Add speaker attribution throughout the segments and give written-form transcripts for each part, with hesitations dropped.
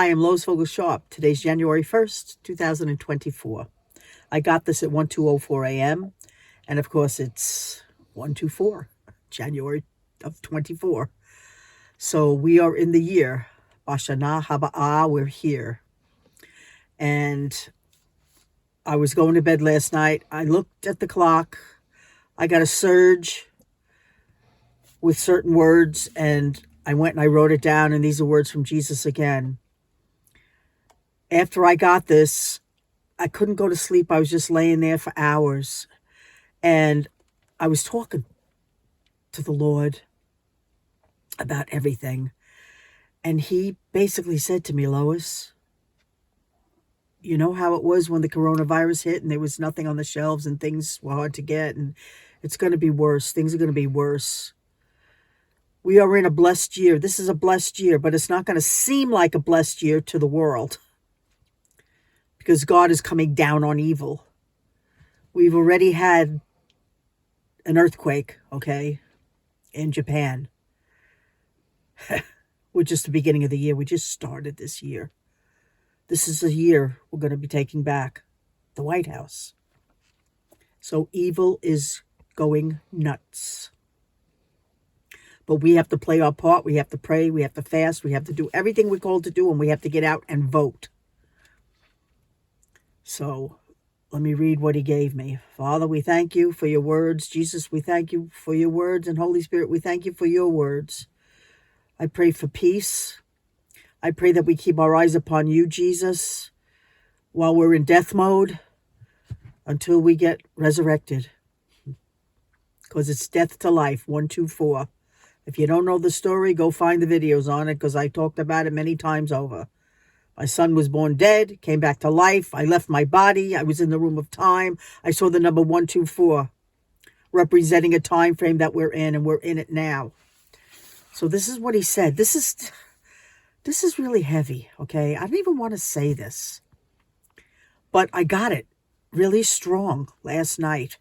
Speaker 1: Hi, I'm Lois Vogel-Sharp. Today's January 1st, 2024. I got this at 12:04 a.m. And of course, it's 124, January of 24. So we are in the year. Bashana Haba'ah, we're here. And I was going to bed last night. I looked at the clock. I got a surge with certain words, and I went and I wrote it down, and these are words from Jesus again. After I got this, I couldn't go to sleep. I was just laying there for hours. And I was talking to the Lord about everything. And he basically said to me, Lois, you know how it was when the coronavirus hit and there was nothing on the shelves and things were hard to get, and it's going to be worse. Things are going to be worse. We are in a blessed year. This is a blessed year, but it's not going to seem like a blessed year to the world because God is coming down on evil. We've already had an earthquake, okay, in Japan. We're just the beginning of the year. We just started this year. This is a year we're going to be taking back the White House. So evil is going nuts. But we have to play our part. We have to pray. We have to fast. We have to do everything we're called to do, and we have to get out and vote. So let me read what he gave me. Father, we thank you for your words. Jesus, we thank you for your words. And Holy Spirit, we thank you for your words. I pray for peace. I pray that we keep our eyes upon you, Jesus, while we're in death mode until we get resurrected. Because it's death to life, 124. If you don't know the story, go find the videos on it because I talked about it many times over. My son was born dead, came back to life. I left my body. I was in the room of time. I saw the number 124 representing a time frame that we're in, and we're in it now. So this is what he said. This is really heavy, okay? I don't even want to say this, but I got it really strong last night.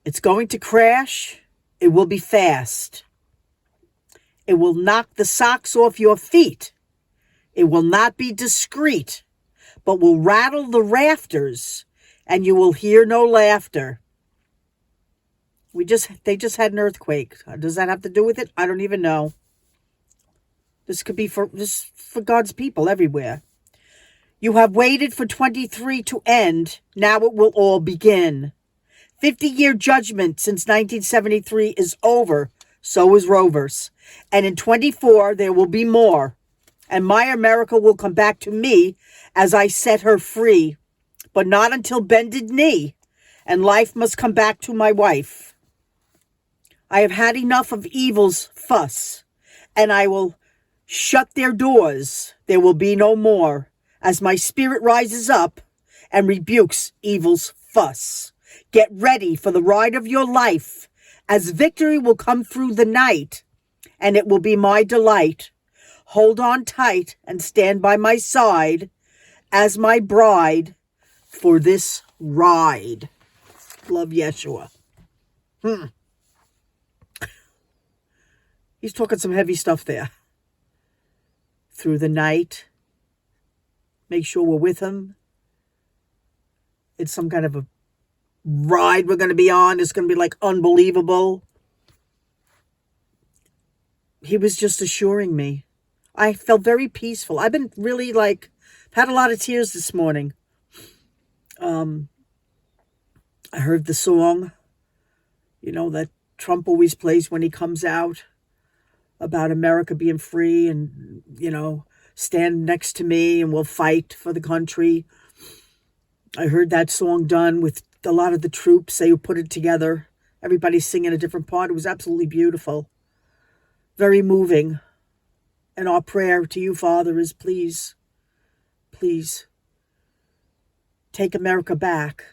Speaker 1: It's going to crash. It will be fast. It will knock the socks off your feet. It will not be discreet, but will rattle the rafters, and you will hear no laughter. They just had an earthquake. Does that have to do with it? I don't even know. This could be for God's people everywhere. You have waited for 23 to end. Now it will all begin. 50-year judgment since 1973 is over. So is Rovers. And in 24, there will be more. And my America will come back to me as I set her free. But not until bended knee. And life must come back to my wife. I have had enough of evil's fuss. And I will shut their doors. There will be no more. As my spirit rises up and rebukes evil's fuss. Get ready for the ride of your life, as victory will come through the night, and it will be my delight. Hold on tight and stand by my side as my bride for this ride. Love Yeshua. He's talking some heavy stuff there. Through the night. Make sure we're with him. It's some kind of a ride we're going to be on. It's going to be like unbelievable. He was just assuring me. I felt very peaceful. I've been really had a lot of tears this morning. I heard the song, that Trump always plays when he comes out about America being free and, stand next to me and we'll fight for the country. I heard that song done with a lot of the troops. They put it together. Everybody singing a different part. It was absolutely beautiful. Very moving. And our prayer to you, Father, is please, please take America back.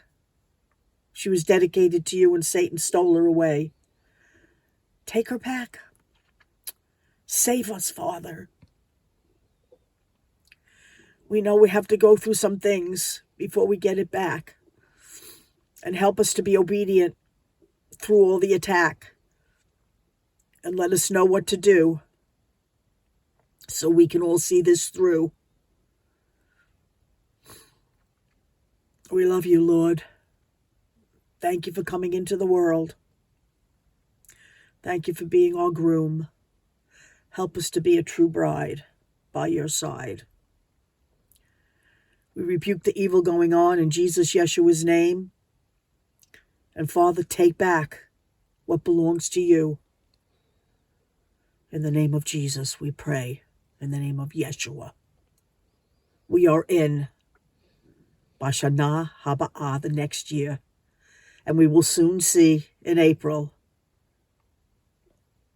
Speaker 1: She was dedicated to you and Satan stole her away. Take her back. Save us, Father. We know we have to go through some things before we get it back. And help us to be obedient through all the attack. And let us know what to do. so we can all see this through. We love you, Lord. Thank you for coming into the world. Thank you for being our groom. Help us to be a true bride by your side. We rebuke the evil going on in Jesus Yeshua's name. And Father, take back what belongs to you. In the name of Jesus, we pray. In the name of Yeshua. We are in Bashana Haba'ah, the next year. And we will soon see in April,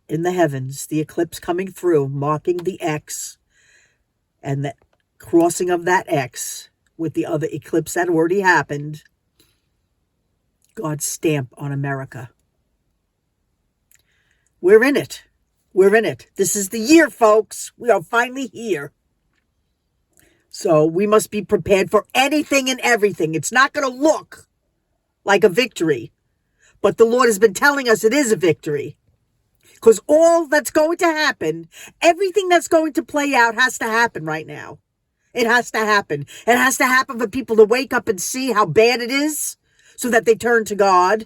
Speaker 1: in the heavens, the eclipse coming through, marking the X, and the crossing of that X with the other eclipse that already happened. God's stamp on America. We're in it. We're in it. This is the year, folks. We are finally here. So we must be prepared for anything and everything. It's not going to look like a victory, but the Lord has been telling us it is a victory. Because all that's going to happen, everything that's going to play out has to happen right now. It has to happen. It has to happen for people to wake up and see how bad it is so that they turn to God.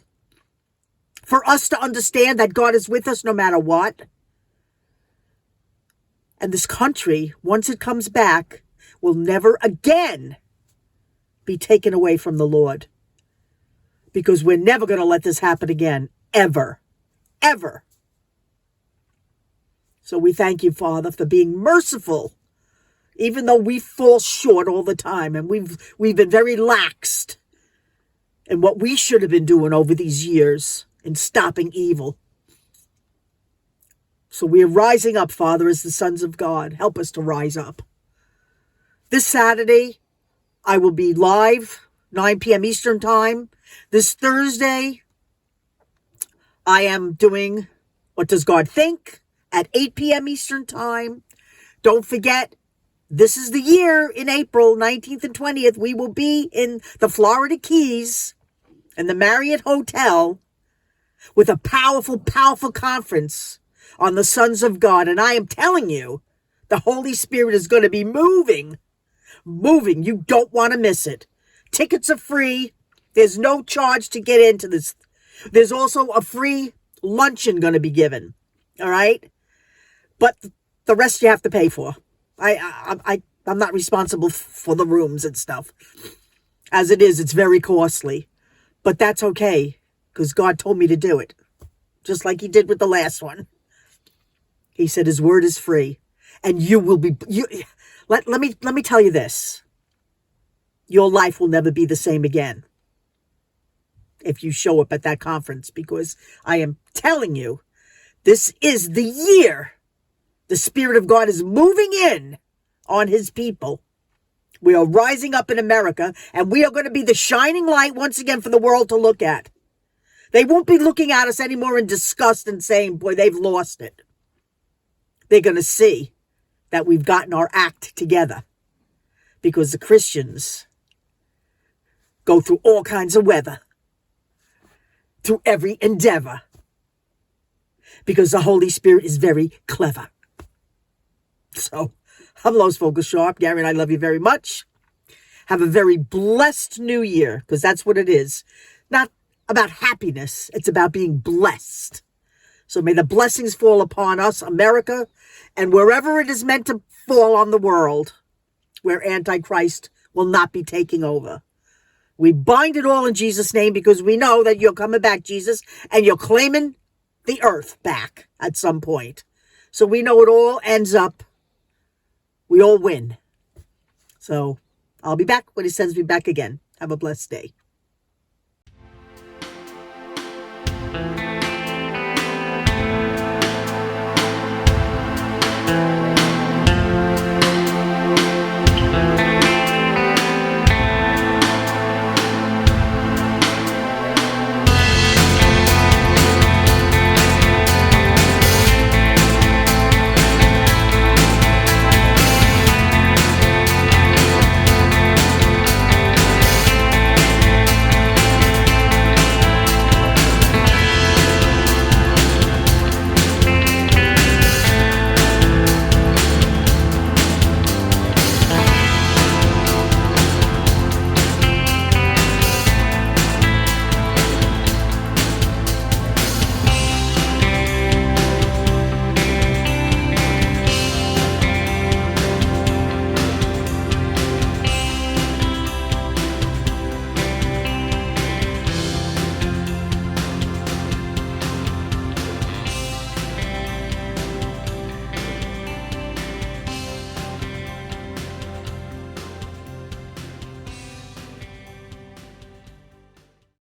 Speaker 1: For us to understand that God is with us no matter what. And this country, once it comes back, will never again be taken away from the Lord. Because we're never going to let this happen again. Ever. Ever. So we thank you, Father, for being merciful. Even though we fall short all the time. And we've been very laxed in what we should have been doing over these years in stopping evil. So we are rising up, Father, as the sons of God. Help us to rise up. This Saturday, I will be live, 9 p.m. Eastern Time. This Thursday, I am doing What Does God Think? At 8 p.m. Eastern Time. Don't forget, this is the year in April 19th and 20th. We will be in the Florida Keys in the Marriott Hotel with a powerful, powerful conference on the sons of God. And I am telling you, the Holy Spirit is going to be moving. You don't want to miss it. Tickets are free. There's no charge to get into this. There's also a free luncheon going to be given. All right? But the rest you have to pay for. I'm not responsible for the rooms and stuff. As it is, it's very costly. But that's okay, because God told me to do it. Just like he did with the last one. He said his word is free. And you will be... Let me tell you this. Your life will never be the same again. If you show up at that conference. Because I am telling you, this is the year the Spirit of God is moving in on his people. We are rising up in America, and we are going to be the shining light once again for the world to look at. They won't be looking at us anymore in disgust and saying, boy, they've lost it. They're going to see that we've gotten our act together. Because the Christians go through all kinds of weather. Through every endeavor. Because the Holy Spirit is very clever. So, I'm Lois Vogel-Sharp. Gary and I love you very much. Have a very blessed new year, because that's what it is. Not about happiness. It's about being blessed. So may the blessings fall upon us, America, and wherever it is meant to fall on the world, where Antichrist will not be taking over. We bind it all in Jesus' name, because we know that you're coming back, Jesus, and you're claiming the earth back at some point. So we know it all ends up, we all win. So I'll be back when he sends me back again. Have a blessed day.